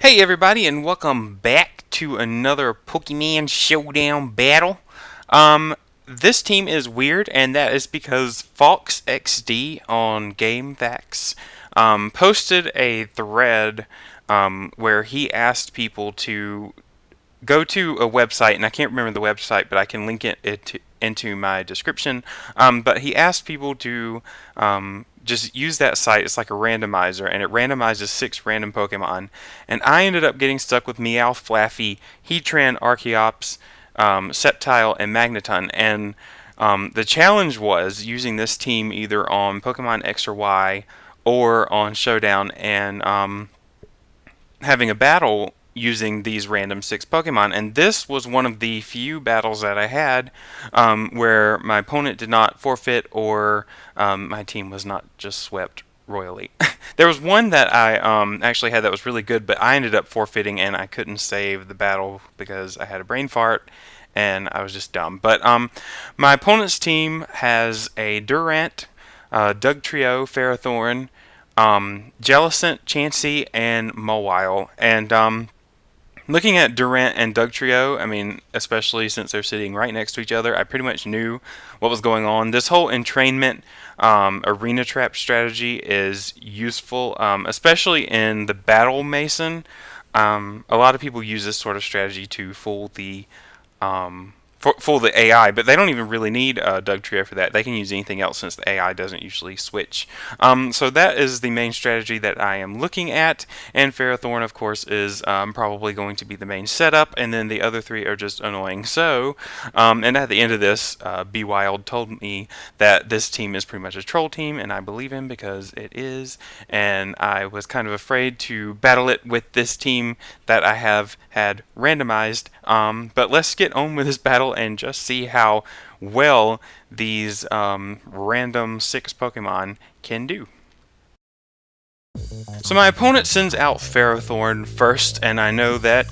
Hey everybody, and welcome back to another Pokemon Showdown battle. This team is weird, and that is because Fox XD on GameFAQs posted a thread where he asked people to go to a website, and I can't remember the website, but I can link it into my description. But he asked people to just use that site. It's like a randomizer, and it randomizes 6 random Pokemon. And I ended up getting stuck with Meowth, Flaaffy, Heatran, Archeops, Sceptile, and Magneton. And the challenge was using this team either on Pokemon X or Y or on Showdown, and having a battle using these random 6 Pokemon. And this was one of the few battles that I had where my opponent did not forfeit, or my team was not just swept royally. There was one that I actually had that was really good, but I ended up forfeiting and I couldn't save the battle because I had a brain fart and I was just dumb. But my opponent's team has a Durant, Dugtrio, Ferrothorn, Jellicent, Chansey, and Mawile. And looking at Durant and Dugtrio, I mean, especially since they're sitting right next to each other, I pretty much knew what was going on. This whole entrainment arena trap strategy is useful, especially in the Battle Mason. A lot of people use this sort of strategy to fool the AI, but they don't even really need Dugtrio for that. They can use anything else since the AI doesn't usually switch. So that is the main strategy that I am looking at, and Ferrothorn, of course, is probably going to be the main setup, and then the other 3 are just annoying. So, and at the end of this, Be Wild told me that this team is pretty much a troll team, and I believe him because it is, and I was kind of afraid to battle it with this team that I have had randomized. But let's get on with this battle and just see how well these random 6 Pokemon can do. So my opponent sends out Ferrothorn first, and I know that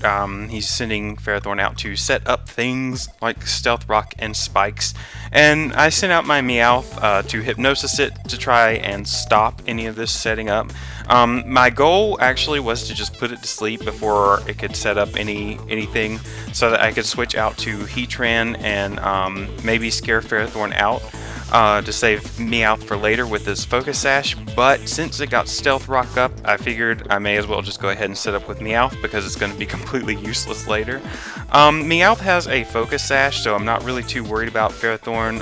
he's sending Ferrothorn out to set up things like Stealth Rock and Spikes. And I sent out my Meowth to Hypnosis it to try and stop any of this setting up. My goal actually was to just put it to sleep before it could set up anything, so that I could switch out to Heatran and maybe scare Ferrothorn out to save Meowth for later with his Focus Sash. But since it got Stealth Rock up, I figured I may as well just go ahead and set up with Meowth because it's going to be completely useless later. Meowth has a Focus Sash, so I'm not really too worried about Ferrothorn.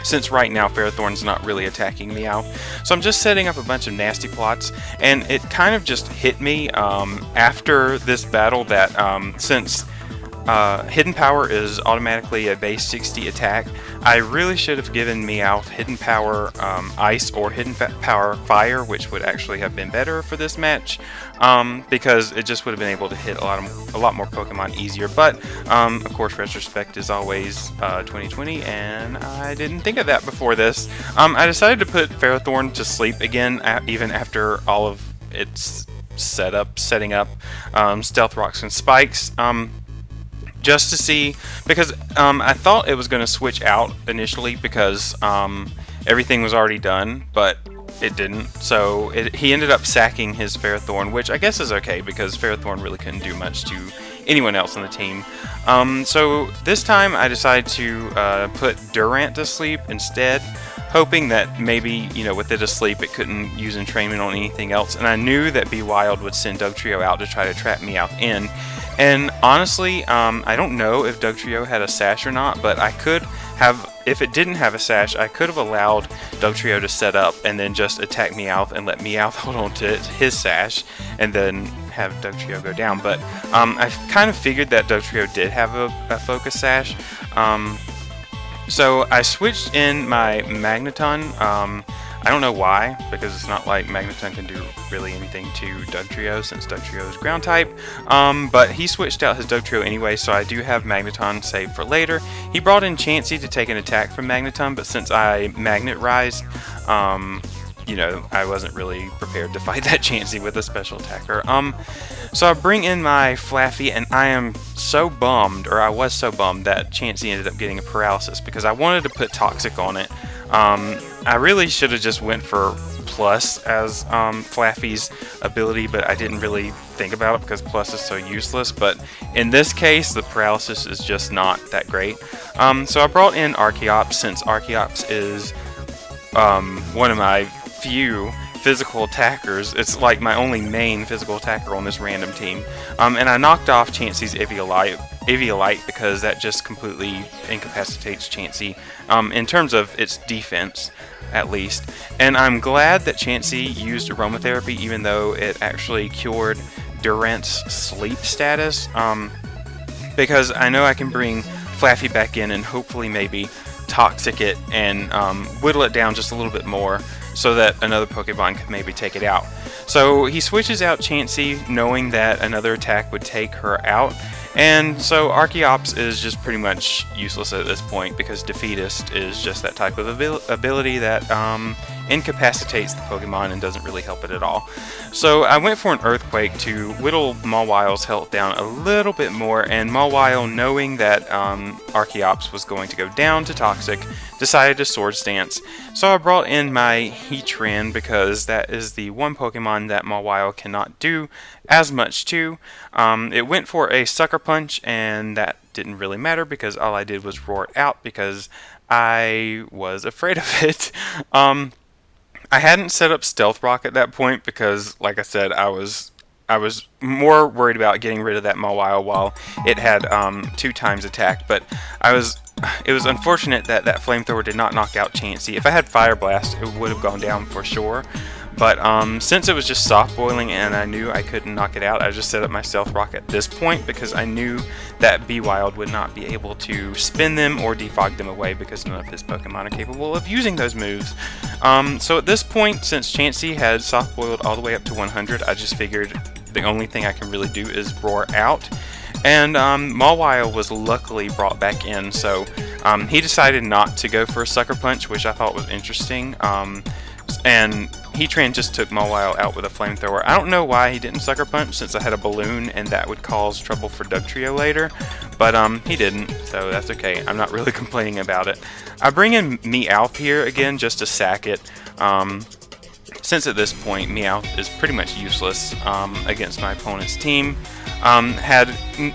Since right now Ferrothorn's not really attacking Meowth. So I'm just setting up a bunch of nasty plots, and it kind of just hit me after this battle that since Hidden Power is automatically a base 60 attack, I really should have given Meowth Hidden Power Ice or Hidden Power Fire, which would actually have been better for this match, because it just would have been able to hit a lot more Pokemon easier. But of course, retrospect is always 2020, and I didn't think of that before this. I decided to put Ferrothorn to sleep again, even after all of its setting up Stealth Rocks and Spikes. Just to see, because I thought it was going to switch out initially because everything was already done, but it didn't. So he ended up sacking his Ferrothorn, which I guess is okay because Ferrothorn really couldn't do much to anyone else on the team. So this time I decided to put Durant to sleep instead, hoping that maybe, with it asleep, it couldn't use entrainment on anything else. And I knew that Be Wild would send Dugtrio out to try to trap Meowth in. And honestly, I don't know if Dugtrio had a sash or not, but I could have, if it didn't have a sash, I could have allowed Dugtrio to set up and then just attack Meowth and let Meowth hold on to his sash and then have Dugtrio go down. But I kind of figured that Dugtrio did have a Focus Sash. So I switched in my Magneton. I don't know why, because it's not like Magneton can do really anything to Dugtrio since Dugtrio is ground type. But he switched out his Dugtrio anyway, so I do have Magneton saved for later. He brought in Chansey to take an attack from Magneton, but since I Magnet-Rized, I wasn't really prepared to fight that Chansey with a special attacker. So I bring in my Flaaffy, and I am so bummed, or I was so bummed, that Chansey ended up getting a paralysis because I wanted to put Toxic on it. I really should have just went for Plus as Flaaffy's ability, but I didn't really think about it because Plus is so useless. But in this case, the paralysis is just not that great. So I brought in Archeops, since Archeops is one of my few physical attackers. It's like my only main physical attacker on this random team. And I knocked off Chansey's Eviolite because that just completely incapacitates Chansey in terms of its defense, at least. And I'm glad that Chansey used aromatherapy, even though it actually cured Durant's sleep status, because I know I can bring Flaaffy back in and hopefully maybe toxic it and whittle it down just a little bit more so that another Pokemon could maybe take it out. So he switches out Chansey knowing that another attack would take her out, and so Archeops is just pretty much useless at this point because Defeatist is just that type of ability that incapacitates the Pokemon and doesn't really help it at all. So I went for an Earthquake to whittle Mawile's health down a little bit more, and Mawile, knowing that Archeops was going to go down to Toxic, decided to Swords Dance. So I brought in my Heatran because that is the one Pokemon that Mawile cannot do as much to. It went for a Sucker Punch, and that didn't really matter because all I did was roar it out because I was afraid of it. I hadn't set up Stealth Rock at that point because, like I said, I was more worried about getting rid of that Mawile while it had 2 times attack. But it was unfortunate that that Flamethrower did not knock out Chansey. If I had Fire Blast, it would have gone down for sure. But since it was just soft boiling and I knew I couldn't knock it out, I just set up my Stealth Rock at this point because I knew that Bewild would not be able to spin them or defog them away because none of his Pokemon are capable of using those moves. So at this point, since Chansey had soft boiled all the way up to 100, I just figured the only thing I can really do is roar out. And Mawile was luckily brought back in, so he decided not to go for a Sucker Punch, which I thought was interesting. And Heatran just took Mawile out with a Flamethrower. I don't know why he didn't Sucker Punch, since I had a Balloon and that would cause trouble for Dugtrio later, but he didn't, so that's okay. I'm not really complaining about it. I bring in Meowth here again just to sack it, since at this point Meowth is pretty much useless against my opponent's team. Had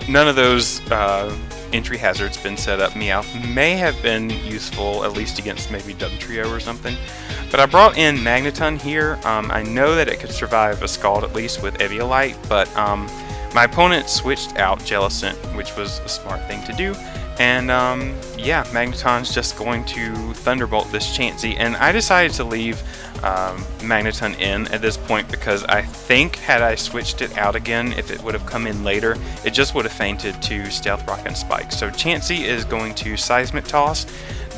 none of those entry hazards been set up, Meowth may have been useful, at least against maybe Dugtrio or something. But I brought in Magneton here. I know that it could survive a Scald at least with Eviolite, but my opponent switched out Jellicent, which was a smart thing to do. And yeah, Magneton's just going to Thunderbolt this Chansey, and I decided to leave Magneton in at this point because I think had I switched it out again, if it would have come in later, it just would have fainted to Stealth Rock and Spike. So Chansey is going to Seismic Toss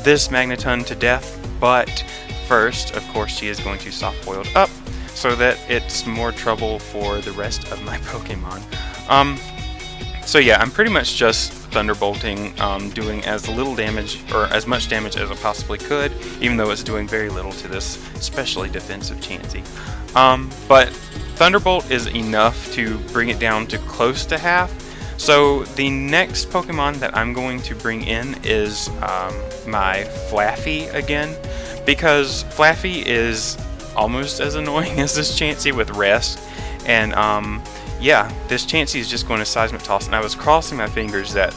this Magneton to death, but first, of course, she is going to Soft Boiled up so that it's more trouble for the rest of my Pokemon. So yeah, I'm pretty much just Thunderbolting, doing as little damage, or as much damage as I possibly could, even though it's doing very little to this especially defensive Chansey. But Thunderbolt is enough to bring it down to close to half. So the next Pokemon that I'm going to bring in is my Flaaffy again, because Flaaffy is almost as annoying as this Chansey with Rest, and yeah, this Chansey is just going to Seismic Toss, and I was crossing my fingers that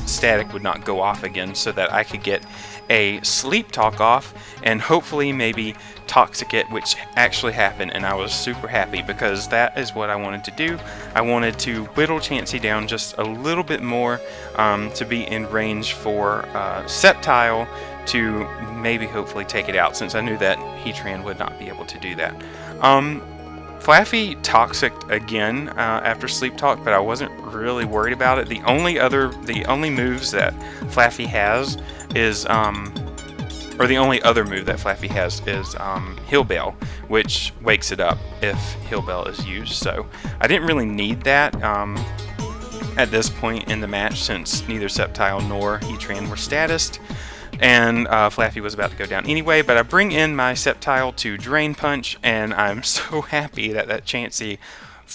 Static would not go off again so that I could get a Sleep Talk off and hopefully maybe Toxic it, which actually happened, and I was super happy because that is what I wanted to do. I wanted to whittle Chansey down just a little bit more to be in range for Sceptile to maybe hopefully take it out, since I knew that Heatran would not be able to do that. Flaaffy Toxic again after Sleep Talk, but I wasn't really worried about it. The only moves that Flaaffy has is or the only other move that Flaaffy has is Heal Bell, which wakes it up if Heal Bell is used. So I didn't really need that at this point in the match, since neither Sceptile nor Heatran were statused, and Flaaffy was about to go down anyway. But I bring in my Sceptile to Drain Punch, and I'm so happy that that Chansey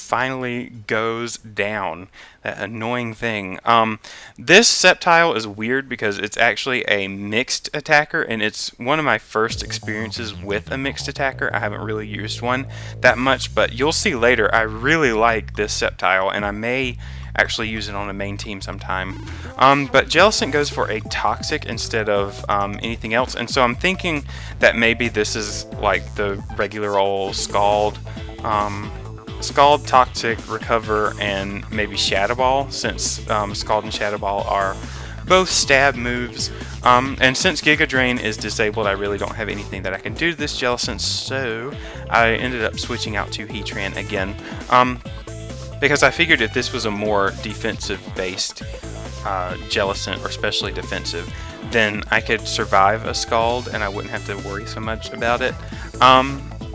finally goes down. That annoying thing. This Sceptile is weird because it's actually a mixed attacker, and it's one of my first experiences with a mixed attacker. I haven't really used one that much, but you'll see later I really like this Sceptile, and I may actually use it on a main team sometime. But Jellicent goes for a Toxic instead of anything else, and so I'm thinking that maybe this is like the regular old Scald, Toxic, Recover, and maybe Shadow Ball, since Scald and Shadow Ball are both stab moves. And since Giga Drain is disabled, I really don't have anything that I can do to this Jellicent, so I ended up switching out to Heatran again. Because I figured if this was a more defensive-based Jellicent, or especially defensive, then I could survive a Scald and I wouldn't have to worry so much about it.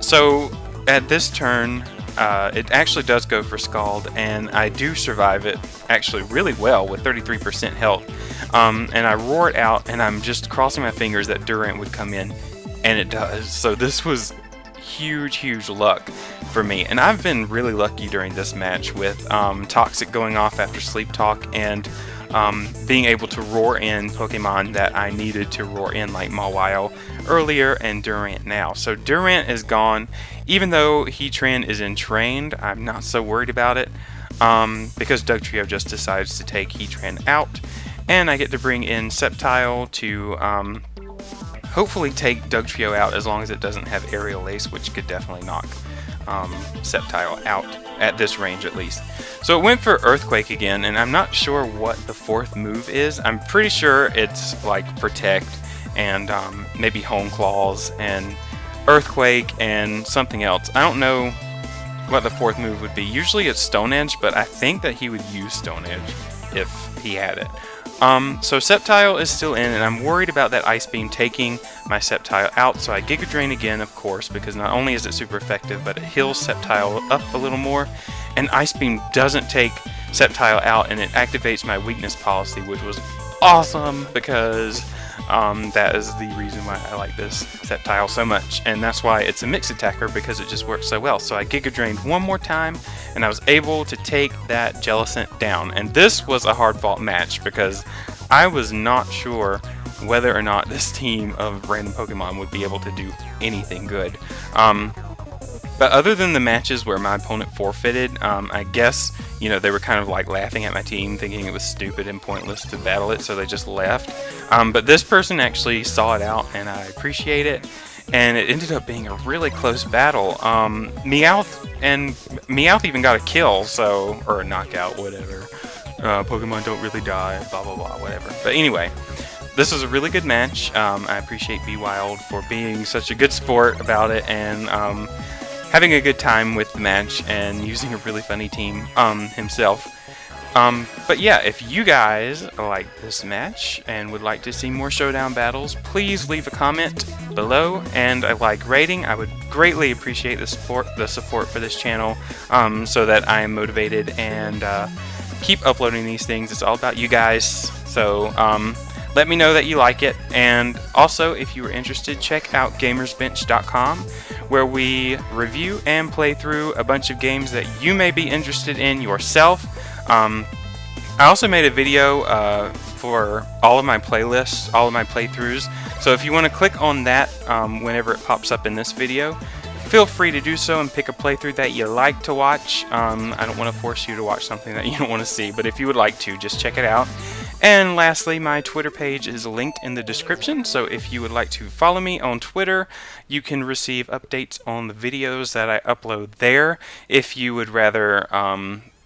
So at this turn, it actually does go for Scald, and I do survive it actually really well with 33% health. And I roar it out, and I'm just crossing my fingers that Durant would come in, and it does. So this was huge luck for me, and I've been really lucky during this match with Toxic going off after Sleep Talk, and being able to roar in Pokemon that I needed to roar in, like Mawile earlier and Durant now. So Durant is gone. Even though Heatran is entrained, I'm not so worried about it, because Dugtrio just decides to take Heatran out, and I get to bring in Sceptile to hopefully take Dugtrio out, as long as it doesn't have Aerial Ace, which could definitely knock Sceptile out at this range at least. So it went for Earthquake again, and I'm not sure what the fourth move is. I'm pretty sure it's like Protect and maybe Hone Claws and Earthquake and something else. I don't know what the fourth move would be. Usually it's Stone Edge, but I think that he would use Stone Edge if he had it. So Sceptile is still in, and I'm worried about that Ice Beam taking my Sceptile out, so I Giga Drain again, of course, because not only is it super effective, but it heals Sceptile up a little more, and Ice Beam doesn't take Sceptile out, and it activates my weakness policy, which was awesome, because that is the reason why I like this Sceptile so much, and that's why it's a mixed attacker, because it just works so well. So I Giga Drained one more time, and I was able to take that Jellicent down. And this was a hard-fought match, because I was not sure whether or not this team of random Pokemon would be able to do anything good. But other than the matches where my opponent forfeited, I guess, you know, they were kind of like laughing at my team, thinking it was stupid and pointless to battle it, so they just left. But this person actually saw it out, and I appreciate it. And it ended up being a really close battle. Meowth even got a kill, so, or a knockout, whatever. Pokemon don't really die, blah blah blah, whatever. But anyway, this was a really good match. I appreciate Be Wild for being such a good sport about it, and having a good time with the match, and using a really funny team himself. But yeah, if you guys like this match and would like to see more Showdown battles, please leave a comment below and a like rating. I would greatly appreciate the support for this channel, so that I am motivated and keep uploading these things. It's all about you guys. So let me know that you like it, and also if you are interested, check out gamersbench.com, where we review and play through a bunch of games that you may be interested in yourself. I also made a video for all of my playlists, all of my playthroughs, so if you want to click on that whenever it pops up in this video, feel free to do so and pick a playthrough that you like to watch. I don't want to force you to watch something that you don't want to see, but if you would like to, just check it out. And lastly, my Twitter page is linked in the description, so if you would like to follow me on Twitter, you can receive updates on the videos that I upload there. If you would rather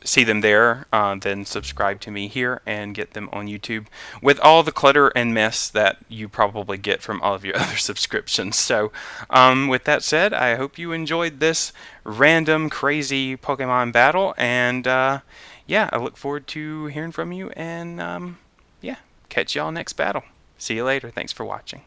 see them there, then subscribe to me here and get them on YouTube with all the clutter and mess that you probably get from all of your other subscriptions. So with that said, I hope you enjoyed this random crazy Pokemon battle, and yeah, I look forward to hearing from you, and yeah, catch y'all next battle. See you later. Thanks for watching.